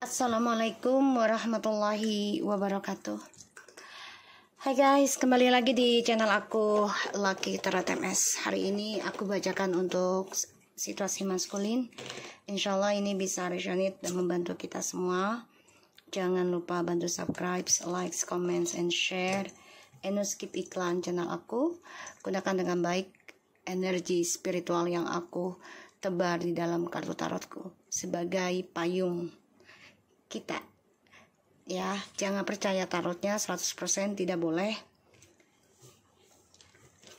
Assalamualaikum warahmatullahi wabarakatuh. Hai guys, kembali lagi di channel aku Lucky Tarot MS. Hari ini aku bacakan untuk situasi maskulin. Insya Allah ini bisa resonate dan membantu kita semua. Jangan lupa bantu subscribe, like, comments, and share. And no skip iklan channel aku. Gunakan dengan baik energi spiritual yang aku tebar di dalam kartu tarotku sebagai payung kita. Ya, jangan percaya tarotnya 100%, tidak boleh.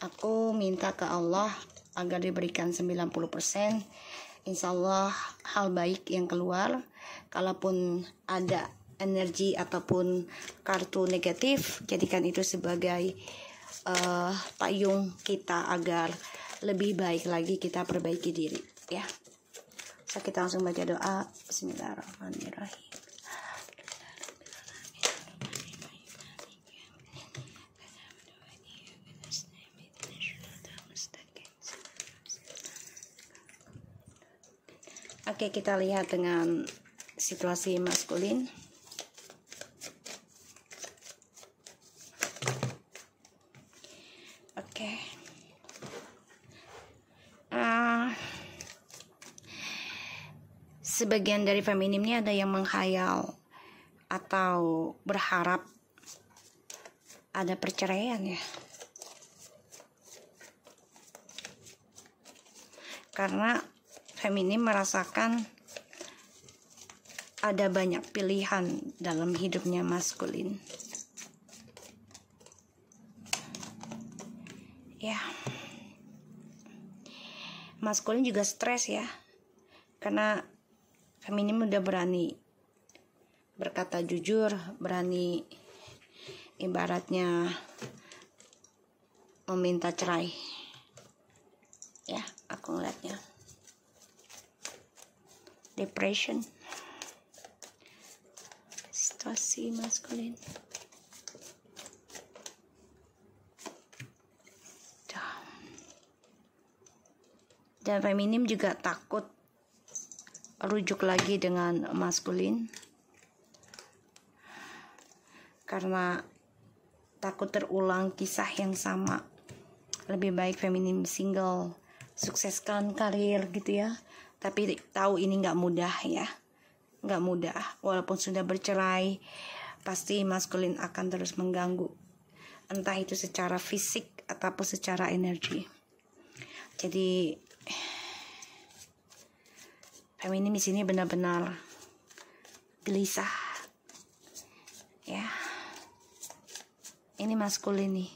Aku minta ke Allah agar diberikan 90%. Insya Allah hal baik yang keluar. Kalaupun ada energi ataupun kartu negatif, jadikan itu sebagai payung kita agar lebih baik lagi kita perbaiki diri, ya. So, kita langsung baca doa. Bismillahirrahmanirrahim. Oke, kita lihat dengan situasi maskulin. Oke. Sebagian dari femininnya ada yang menghayal atau berharap ada perceraian, ya. Karena feminim merasakan ada banyak pilihan dalam hidupnya maskulin. Ya. Maskulin juga stres, ya. Karena feminim udah berani berkata jujur, berani ibaratnya meminta cerai. Ya, aku ngeliatnya. Depression, situasi maskulin. Dan feminim juga takut rujuk lagi dengan maskulin karena takut terulang kisah yang sama. Lebih baik feminim single, sukseskan karir gitu, ya. Tapi tahu ini nggak mudah, ya. Nggak mudah. Walaupun sudah bercerai, pasti maskulin akan terus mengganggu. Entah itu secara fisik ataupun secara energi. Jadi feminim di sini benar-benar gelisah. Ya. Ini maskulin nih.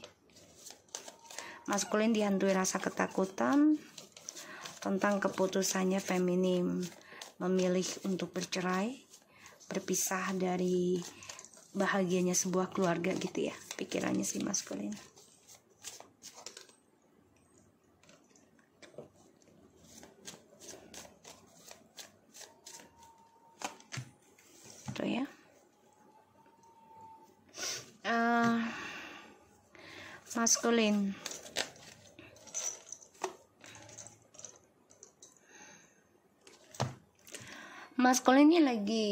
Maskulin dihantui rasa ketakutan tentang keputusannya feminim memilih untuk bercerai, berpisah dari bahagianya sebuah keluarga gitu, ya. Pikirannya si maskulin. Tuh, ya. Maskulin. Maskulin ini lagi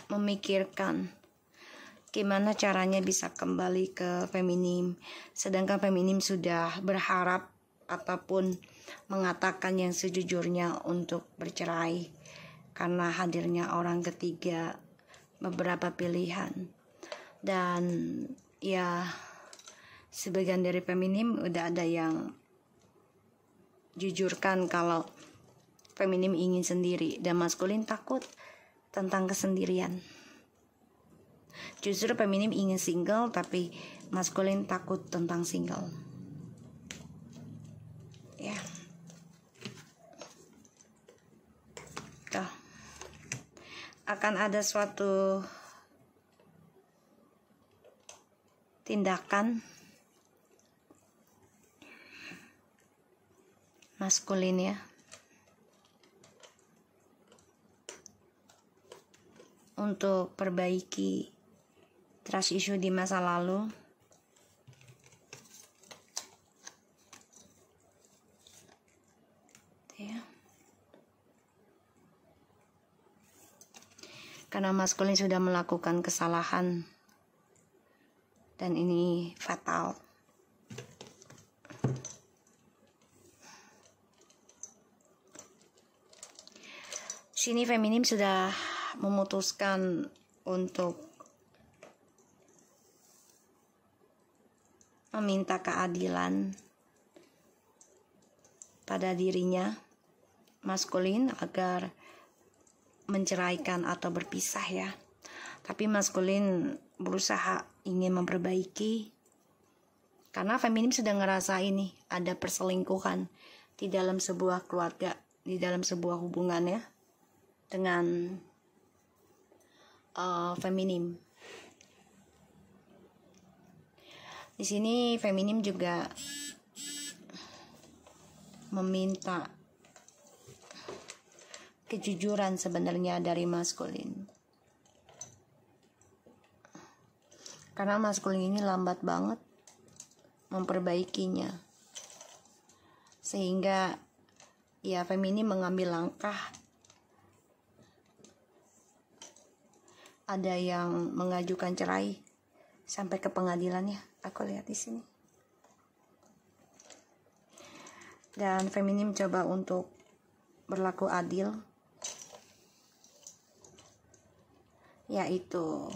memikirkan gimana caranya bisa kembali ke feminim, sedangkan feminim sudah berharap ataupun mengatakan yang sejujurnya untuk bercerai karena hadirnya orang ketiga, beberapa pilihan. Dan ya, sebagian dari feminim udah ada yang jujurkan kalau feminim ingin sendiri dan maskulin takut tentang kesendirian. Justru feminim ingin single tapi maskulin takut tentang single. Ya. Tuh. Akan ada suatu tindakan maskulin, ya. Untuk perbaiki trust issue di masa lalu. Ya. karena maskulin sudah melakukan kesalahan dan ini fatal. Sini feminim sudah memutuskan untuk meminta keadilan pada dirinya maskulin agar menceraikan atau berpisah ya. Tapi maskulin berusaha ingin memperbaiki karena feminim sudah ngerasa ini ada perselingkuhan di dalam sebuah keluarga, di dalam sebuah hubungan ya dengan feminim. Di sini feminim juga meminta kejujuran sebenarnya dari maskulin. Karena maskulin ini lambat banget memperbaikinya. Sehingga ya feminim mengambil langkah. Ada yang mengajukan cerai sampai ke pengadilan ya. Aku lihat di sini. Dan feminim coba untuk berlaku adil, yaitu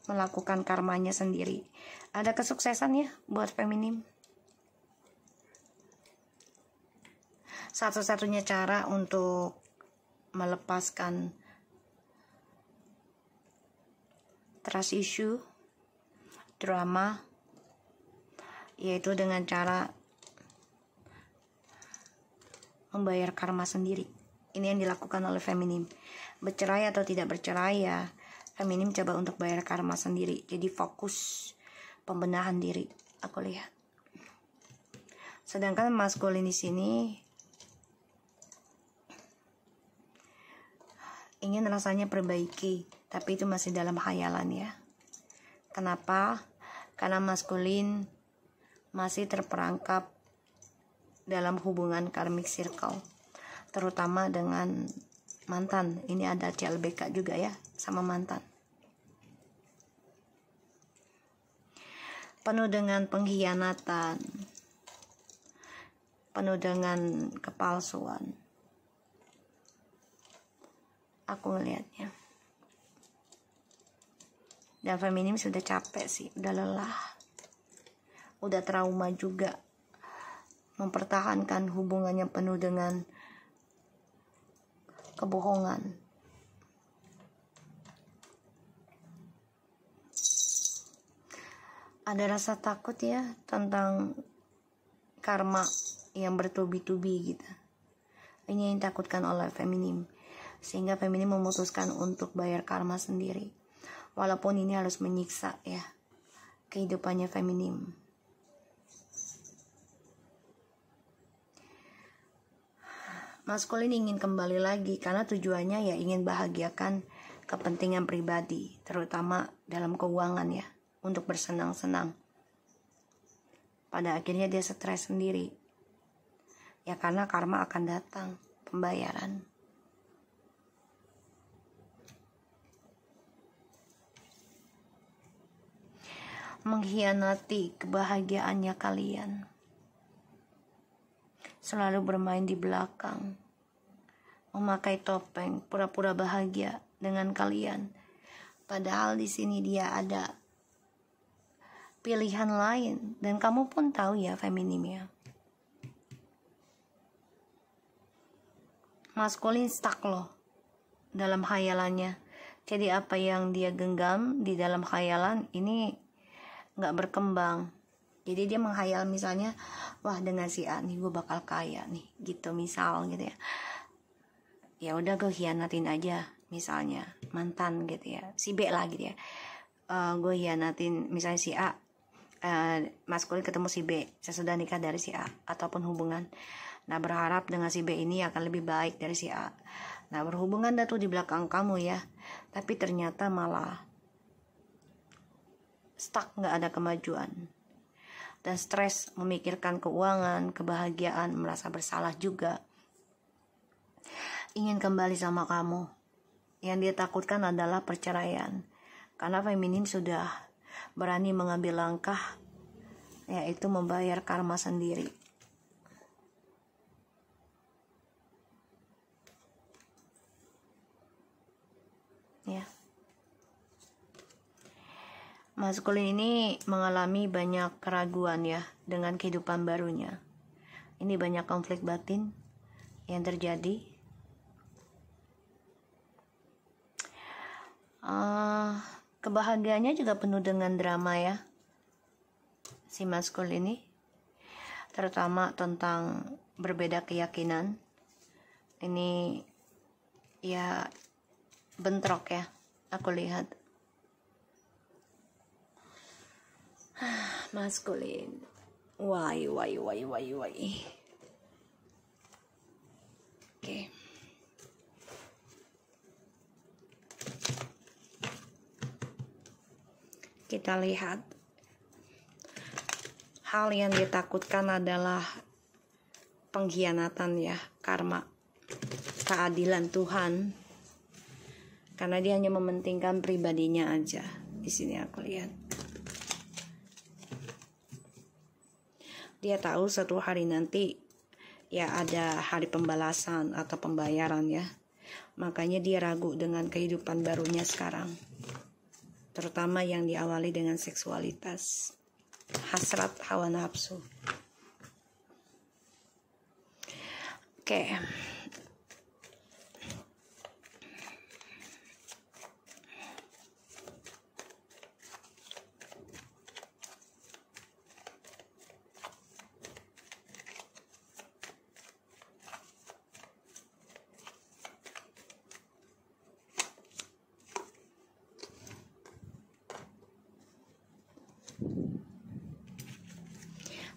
melakukan karmanya sendiri. Ada kesuksesan ya buat feminim. Satu-satunya cara untuk melepaskan trust issue, drama, yaitu dengan cara membayar karma sendiri. Ini yang dilakukan oleh feminim. Bercerai atau tidak bercerai ya, feminim coba untuk bayar karma sendiri. Jadi fokus pembenahan diri. Aku lihat. Sedangkan maskulin di sini ingin rasanya perbaiki, tapi itu masih dalam khayalan ya. Kenapa? Karena maskulin masih terperangkap dalam hubungan karmic circle, terutama dengan mantan. Ini ada CLBK juga ya, sama mantan. Penuh dengan pengkhianatan, penuh dengan kepalsuan. Aku ngelihatnya. Dan feminim sudah capek sih, udah lelah, udah trauma juga mempertahankan hubungannya penuh dengan kebohongan. Ada rasa takut ya tentang karma yang bertubi-tubi gitu. Ini yang ditakutkan oleh feminim, sehingga feminim memutuskan untuk bayar karma sendiri. Walaupun ini harus menyiksa ya kehidupannya feminim. Maskulin ingin kembali lagi karena tujuannya ya ingin bahagiakan kepentingan pribadi, terutama dalam keuangan ya, untuk bersenang-senang. Pada akhirnya dia stres sendiri. Ya karena karma akan datang, pembayaran. Mengkhianati kebahagiaannya kalian. Selalu bermain di belakang, memakai topeng, pura-pura bahagia dengan kalian. Padahal di sini dia ada pilihan lain, dan kamu pun tahu ya feminim ya. Maskulin stuck loh dalam khayalannya. Jadi apa yang dia genggam di dalam khayalan ini nggak berkembang. Jadi dia menghayal misalnya, wah dengan si A nih gue bakal kaya nih, gitu misal gitu ya. Ya udah gue hianatin aja, misalnya mantan gitu ya, si B lah gitu ya. Gue hianatin misalnya si A, maskulin ketemu si B sesudah nikah dari si A ataupun hubungan. Nah berharap dengan si B ini akan lebih baik dari si A. Nah berhubungan dah tuh di belakang kamu ya, tapi ternyata malah stuck, nggak ada kemajuan, dan stres memikirkan keuangan, kebahagiaan, merasa bersalah juga, ingin kembali sama kamu, Yang dia takutkan adalah perceraian. Karena feminin sudah berani mengambil langkah, yaitu membayar karma sendiri. Ya. Maskulin ini mengalami banyak keraguan ya dengan kehidupan barunya. Ini banyak konflik batin yang terjadi. Kebahagiaannya juga penuh dengan drama ya, si maskul ini, terutama tentang berbeda keyakinan. Ini ya bentrok ya, aku lihat. Maskulin, why. Oke. Kita lihat, hal yang ditakutkan adalah pengkhianatan ya, karma, keadilan Tuhan, karena dia hanya mementingkan pribadinya aja. Di sini aku lihat, dia tahu suatu hari nanti ya ada hari pembalasan atau pembayaran ya, makanya dia ragu dengan kehidupan barunya sekarang, terutama yang diawali dengan seksualitas, hasrat, hawa nafsu. Oke.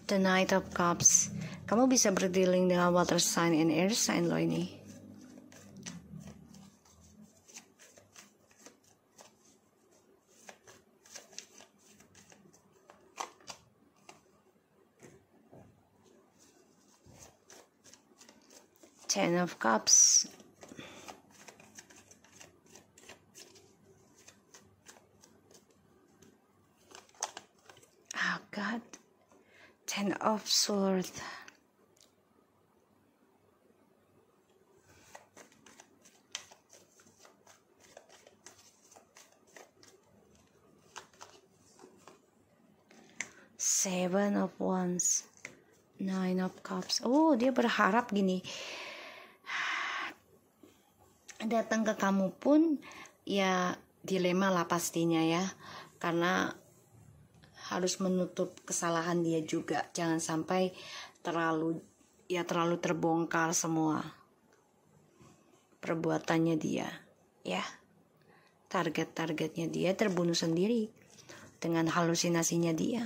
The Knight of Cups. Kamu bisa berdealing dengan water sign and air sign lo ini. Ten of Cups. Oh God. Ten of Swords. Seven of Wands. Nine of Cups. Oh, dia berharap gini, datang ke kamu pun ya dilema lah pastinya ya, karena harus menutup kesalahan dia juga, jangan sampai terlalu terbongkar semua perbuatannya dia ya. Targetnya dia terbunuh sendiri dengan halusinasinya dia.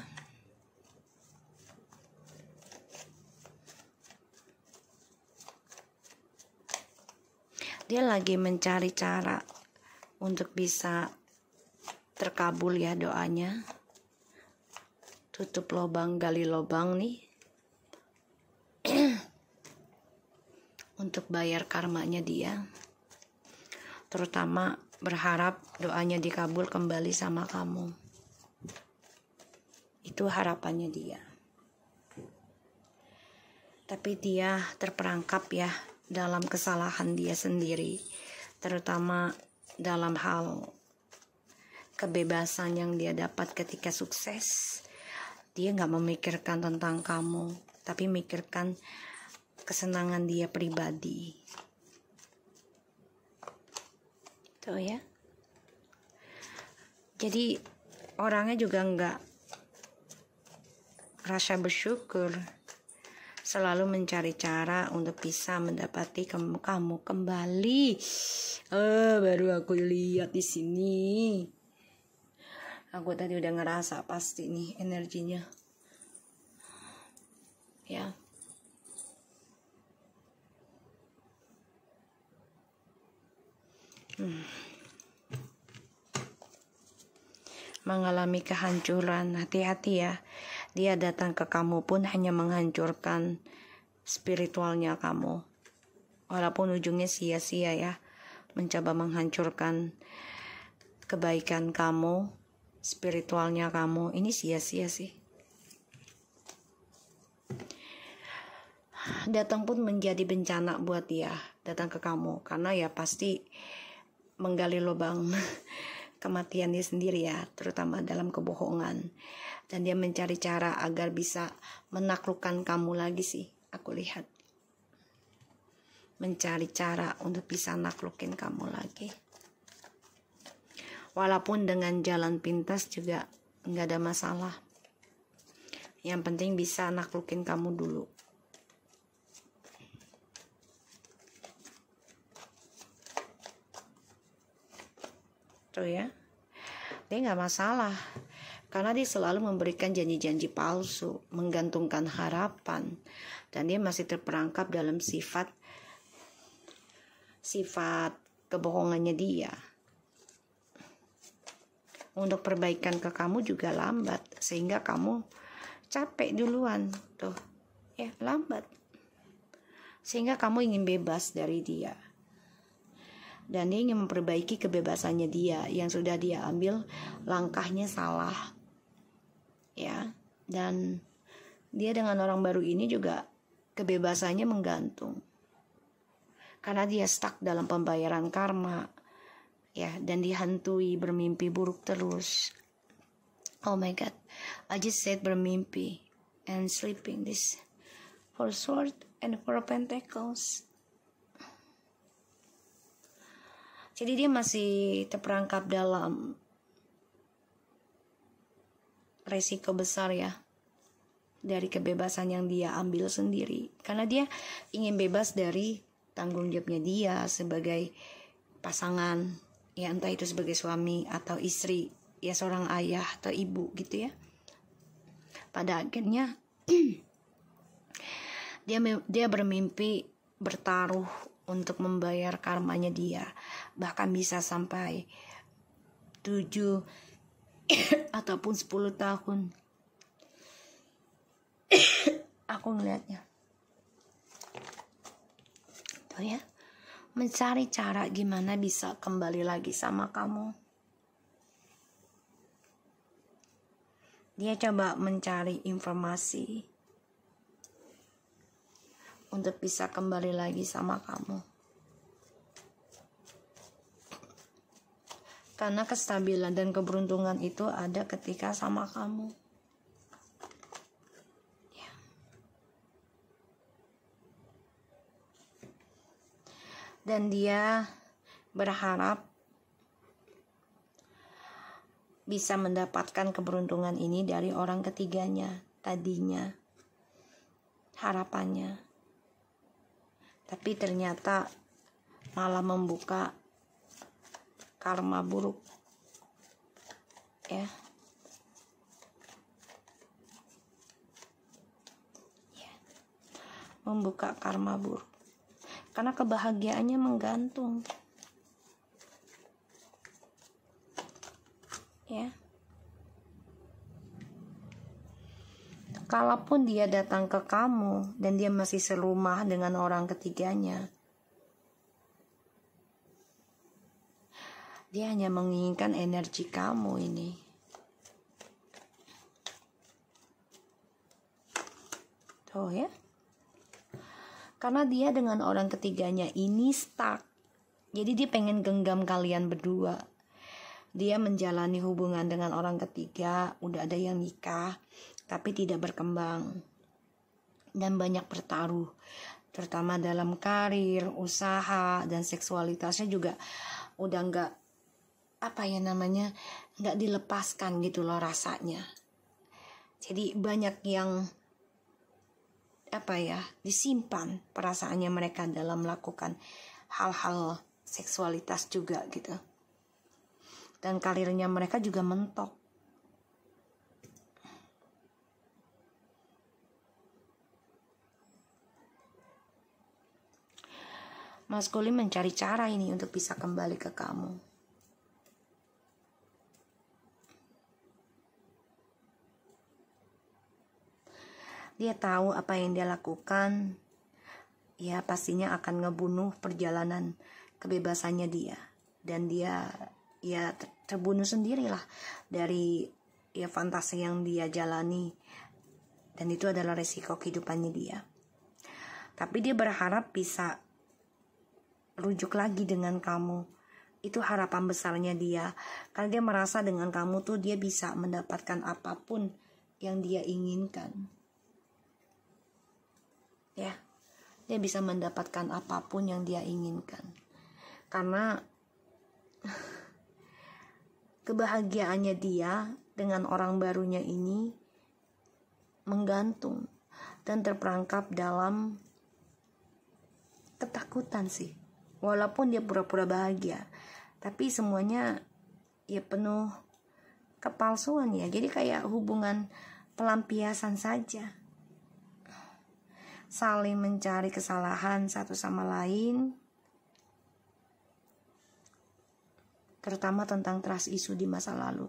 Dia lagi mencari cara untuk bisa terkabul ya doanya. Tutup lubang, gali lubang nih untuk bayar karmanya dia. Terutama berharap doanya dikabul kembali sama kamu. Itu harapannya dia. Tapi dia terperangkap ya dalam kesalahan dia sendiri, terutama dalam hal kebebasan yang dia dapat ketika sukses. Dia gak memikirkan tentang kamu, tapi mikirkan kesenangan dia pribadi. Tuh ya. Jadi orangnya juga gak rasa bersyukur, selalu mencari cara untuk bisa mendapati kamu kembali. Baru aku lihat di sini. Aku tadi udah ngerasa pasti nih energinya. Ya. Mengalami kehancuran, hati-hati ya. Dia datang ke kamu pun hanya menghancurkan spiritualnya kamu. Walaupun ujungnya sia-sia ya. mencoba menghancurkan kebaikan kamu, spiritualnya kamu. Ini sia-sia sih. Datang pun menjadi bencana buat dia, datang ke kamu, karena ya pasti menggali lubang kematian dia sendiri ya, terutama dalam kebohongan. Dan dia mencari cara agar bisa menaklukkan kamu lagi sih, aku lihat. Mencari cara untuk bisa naklukin kamu lagi. Walaupun dengan jalan pintas juga nggak ada masalah. Yang penting bisa naklukin kamu dulu. Tuh ya, dia nggak masalah karena dia selalu memberikan janji-janji palsu, menggantungkan harapan, dan dia masih terperangkap dalam sifat kebohongannya dia. Untuk perbaikan ke kamu juga lambat, sehingga kamu capek duluan, tuh ya, lambat, sehingga kamu ingin bebas dari dia. Dan dia ingin memperbaiki kebebasannya dia yang sudah dia ambil langkahnya salah. Ya, dan dia dengan orang baru ini juga kebebasannya menggantung. Karena dia stuck dalam pembayaran karma. Ya, dan dihantui bermimpi buruk terus. Oh my god, I just said bermimpi and sleeping this for sword and for pentacles. Jadi dia masih terperangkap dalam resiko besar ya, dari kebebasan yang dia ambil sendiri. Karena dia ingin bebas dari tanggung jawabnya dia sebagai pasangan, ya entah itu sebagai suami atau istri, ya seorang ayah atau ibu gitu ya. Pada akhirnya dia bermimpi bertaruh untuk membayar karmanya dia, bahkan bisa sampai 7 ataupun 10 tahun. Aku ngeliatnya tuh ya, mencari cara gimana bisa kembali lagi sama kamu. Dia coba mencari informasi untuk bisa kembali lagi sama kamu. Karena kestabilan dan keberuntungan itu ada ketika sama kamu. Ya. Dan dia berharap bisa mendapatkan keberuntungan ini dari orang ketiganya tadinya. Harapannya. Tapi ternyata malah membuka karma buruk. Ya. Ya. Membuka karma buruk. Karena kebahagiaannya menggantung. Ya. Kalaupun dia datang ke kamu dan dia masih serumah dengan orang ketiganya, dia hanya menginginkan energi kamu ini. Tuh ya. Karena dia dengan orang ketiganya ini stuck. Jadi dia pengen genggam kalian berdua. Dia menjalani hubungan dengan orang ketiga, udah ada yang nikah, tapi tidak berkembang. Dan banyak bertaruh, terutama dalam karir, usaha, dan seksualitasnya juga udah nggak nggak dilepaskan gitu loh rasanya. Jadi banyak yang disimpan perasaannya mereka dalam melakukan hal-hal seksualitas juga gitu. Dan karirnya mereka juga mentok. Maskulin mencari cara ini untuk bisa kembali ke kamu. Dia tahu apa yang dia lakukan, ya pastinya akan ngebunuh perjalanan kebebasannya dia, dan dia ya terbunuh sendirilah dari ya fantasi yang dia jalani, dan itu adalah resiko kehidupannya dia. Tapi dia berharap bisa rujuk lagi dengan kamu. Itu harapan besarnya dia, karena dia merasa dengan kamu tuh dia bisa mendapatkan apapun yang dia inginkan. Ya, dia bisa mendapatkan apapun yang dia inginkan, karena kebahagiaannya dia dengan orang barunya ini menggantung dan terperangkap dalam ketakutan sih. Walaupun dia pura-pura bahagia, tapi semuanya ya penuh kepalsuan ya. Jadi kayak hubungan pelampiasan saja, saling mencari kesalahan satu sama lain, terutama tentang trust issue di masa lalu.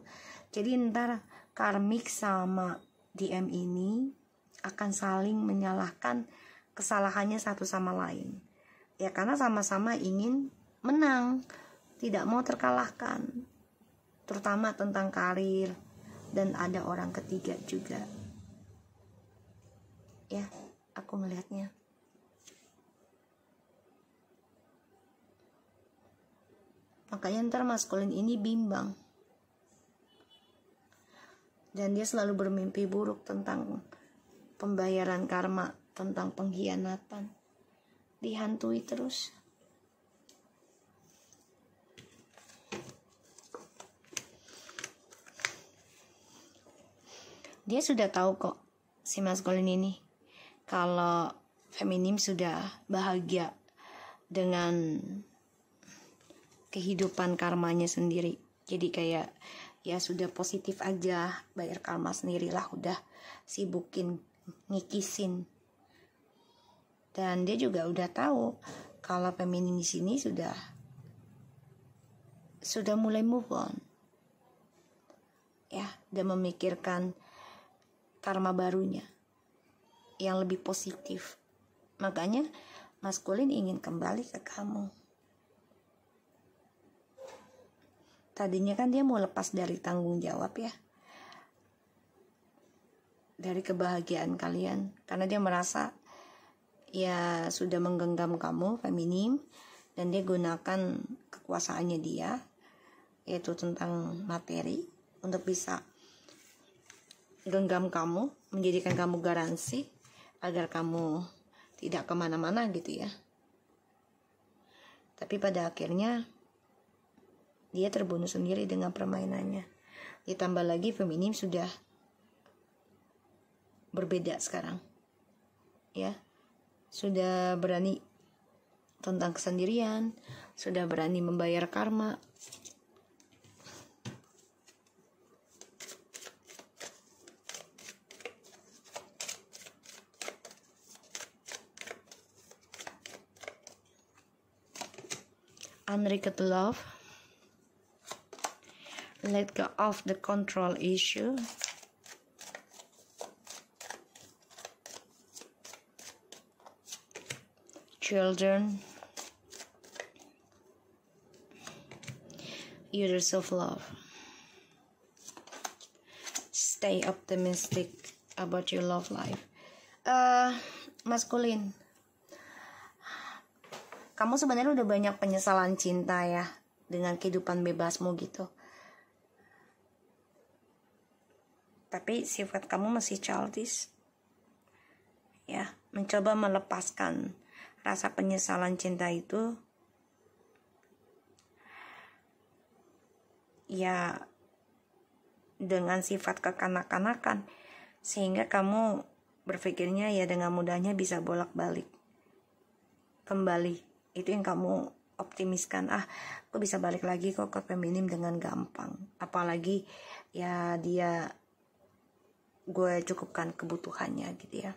Jadi ntar karmik sama DM ini akan saling menyalahkan kesalahannya satu sama lain. Ya karena sama-sama ingin menang, tidak mau terkalahkan, terutama tentang karir, dan ada orang ketiga juga. Ya, aku melihatnya. Makanya ntar maskulin ini bimbang, dan dia selalu bermimpi buruk tentang pembayaran karma, tentang pengkhianatan, dihantui terus. Dia sudah tahu kok, si maskulin ini, kalau feminim sudah bahagia dengan kehidupan karmanya sendiri. Jadi kayak ya sudah positif aja, bayar karma sendirilah, udah sibukin ngikisin. Dan dia juga udah tahu kalau feminim di sini sudah mulai move on. Ya, dan memikirkan karma barunya yang lebih positif. Makanya maskulin ingin kembali ke kamu. Tadinya kan dia mau lepas dari tanggung jawab ya, dari kebahagiaan kalian, karena dia merasa ya sudah menggenggam kamu feminim, dan dia gunakan kekuasaannya dia, yaitu tentang materi, untuk bisa genggam kamu, menjadikan kamu garansi agar kamu tidak kemana-mana gitu ya. Tapi pada akhirnya dia terbunuh sendiri dengan permainannya. Ditambah lagi feminim sudah berbeda sekarang, ya, sudah berani tentang kesendirian, sudah berani membayar karma. Unrequited love, let go of the control issue, children, years of love. Stay optimistic about your love life. Maskulin, kamu sebenarnya udah banyak penyesalan cinta ya, dengan kehidupan bebasmu gitu. Tapi sifat kamu masih childish. Ya, mencoba melepaskan rasa penyesalan cinta itu ya dengan sifat kekanak-kanakan, sehingga kamu berpikirnya ya dengan mudahnya bisa bolak-balik kembali. Itu yang kamu optimiskan, aku bisa balik lagi kok ke feminim dengan gampang, apalagi ya dia gue cukupkan kebutuhannya gitu ya.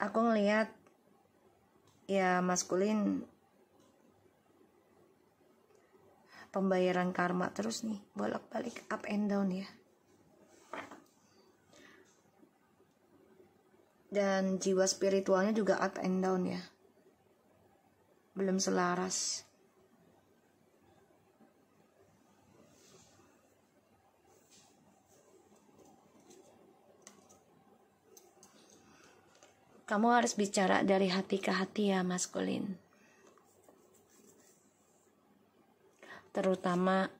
Aku ngelihat ya maskulin pembayaran karma terus nih, bolak-balik, up and down ya. Dan jiwa spiritualnya juga up and down ya. belum selaras. Kamu harus bicara dari hati ke hati ya, maskulin. Terutama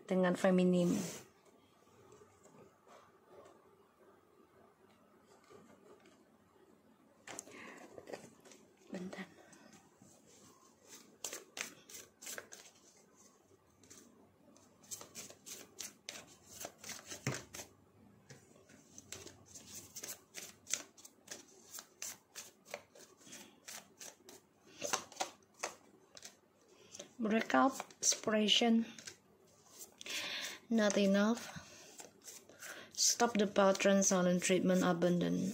dengan feminim. Bentar. Breakout, separation, not enough. Stop the pattern, silent treatment, abandon.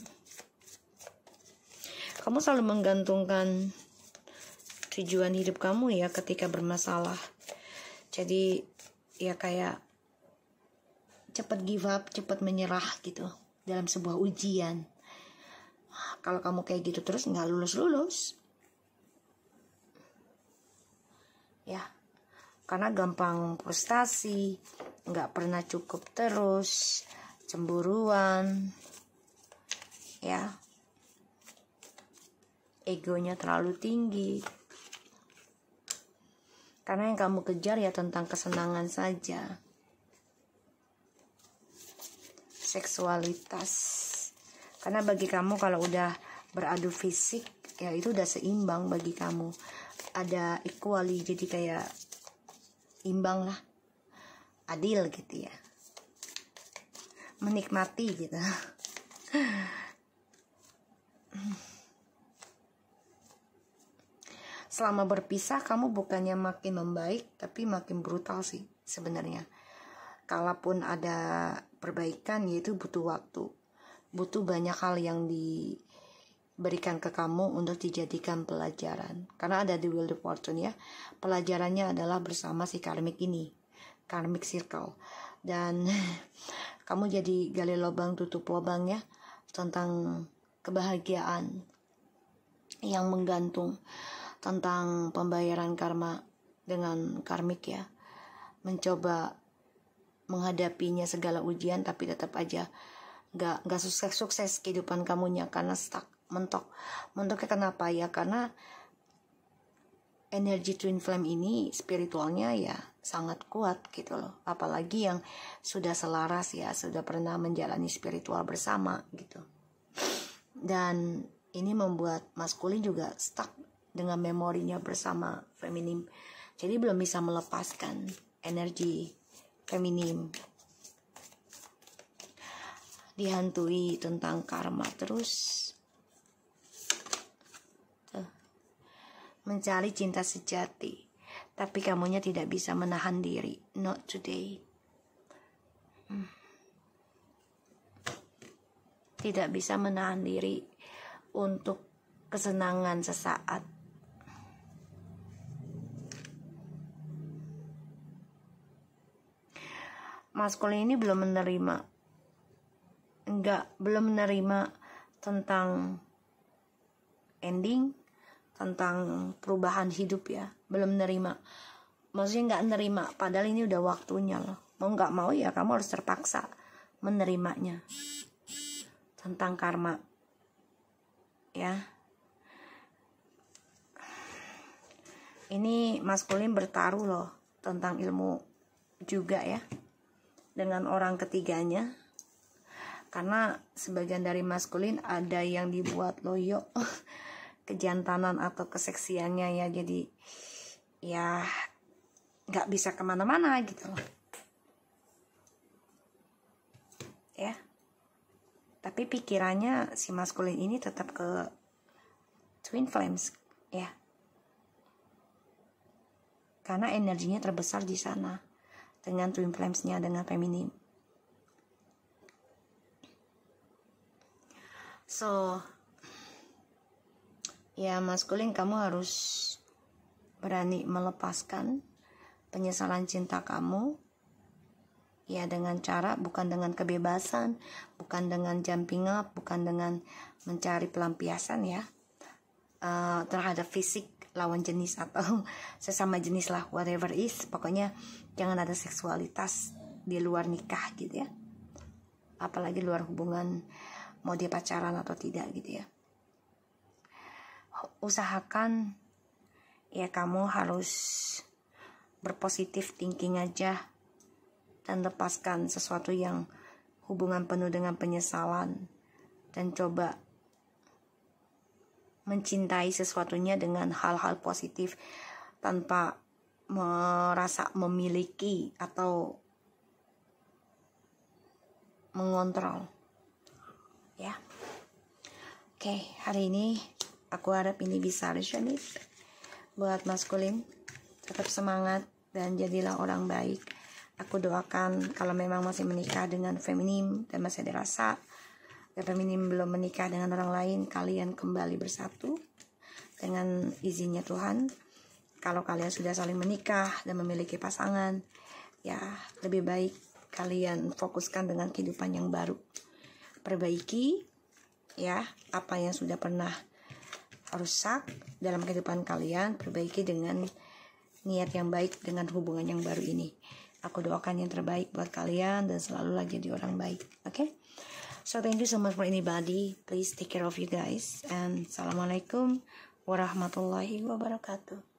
Kamu selalu menggantungkan tujuan hidup kamu ya ketika bermasalah. Jadi ya kayak cepat give up, cepat menyerah gitu dalam sebuah ujian. Kalau kamu kayak gitu terus nggak lulus-lulus. Ya, karena gampang frustasi, nggak pernah cukup terus, cemburuan, ya, egonya terlalu tinggi. Karena yang kamu kejar ya tentang kesenangan saja, seksualitas. Karena bagi kamu kalau udah beradu fisik, ya itu udah seimbang bagi kamu. Ada equally, jadi kayak imbang lah, adil gitu ya, menikmati gitu. Selama berpisah kamu bukannya makin membaik, tapi makin brutal sih sebenarnya. Kalaupun ada perbaikan, yaitu butuh waktu, butuh banyak hal yang diberikan ke kamu untuk dijadikan pelajaran. Karena ada di Wheel of Fortune ya, pelajarannya adalah bersama si karmik ini, karmic circle. Dan kamu jadi gali lubang tutup lubang ya, tentang kebahagiaan yang menggantung, tentang pembayaran karma dengan karmik ya, mencoba menghadapinya segala ujian, tapi tetap aja nggak sukses kehidupan kamunya karena stuck, mentoknya kenapa ya? Karena energi twin flame ini spiritualnya ya sangat kuat gitu loh, apalagi yang sudah selaras ya, sudah pernah menjalani spiritual bersama gitu. Dan ini membuat maskulin juga stuck dengan memorinya bersama feminim, jadi belum bisa melepaskan energi feminim, dihantui tentang karma terus. Mencari cinta sejati, tapi kamunya tidak bisa menahan diri. Not today. Tidak bisa menahan diri untuk kesenangan sesaat. Maskulin ini belum menerima tentang ending, tentang perubahan hidup ya, belum menerima. Maksudnya nggak menerima, padahal ini udah waktunya loh. Mau nggak mau ya kamu harus terpaksa menerimanya. Tentang karma ya, ini maskulin bertaruh loh tentang ilmu juga ya dengan orang ketiganya. Karena sebagian dari maskulin ada yang dibuat loyo kejantanan atau keseksiannya ya, jadi ya nggak bisa kemana-mana gitu loh ya. Tapi pikirannya si maskulin ini tetap ke twin flames ya, karena energinya terbesar di sana dengan twin flamesnya, dengan feminim. So ya maskulin, kamu harus berani melepaskan penyesalan cinta kamu ya, dengan cara, bukan dengan kebebasan, bukan dengan jumping up, bukan dengan mencari pelampiasan ya, terhadap fisik lawan jenis atau sesama jenis lah, whatever is, pokoknya jangan ada seksualitas di luar nikah gitu ya, apalagi luar hubungan, mau dia pacaran atau tidak gitu ya. Usahakan ya kamu harus berpositif thinking aja dan lepaskan sesuatu yang hubungan penuh dengan penyesalan, dan coba mencintai sesuatunya dengan hal-hal positif tanpa merasa memiliki atau mengontrol ya. Oke, hari ini aku harap ini bisa resonate buat maskulin. Tetap semangat dan jadilah orang baik. Aku doakan kalau memang masih menikah dengan feminim dan masih ada rasa, dan feminim belum menikah dengan orang lain, kalian kembali bersatu dengan izinnya Tuhan. Kalau kalian sudah saling menikah dan memiliki pasangan, ya lebih baik kalian fokuskan dengan kehidupan yang baru. Perbaiki ya apa yang sudah pernah rusak dalam kehidupan kalian, perbaiki dengan niat yang baik dengan hubungan yang baru ini. Aku doakan yang terbaik buat kalian dan selalu lagi jadi orang baik. Okay? So thank you so much for anybody. Please take care of you guys. And assalamualaikum warahmatullahi wabarakatuh.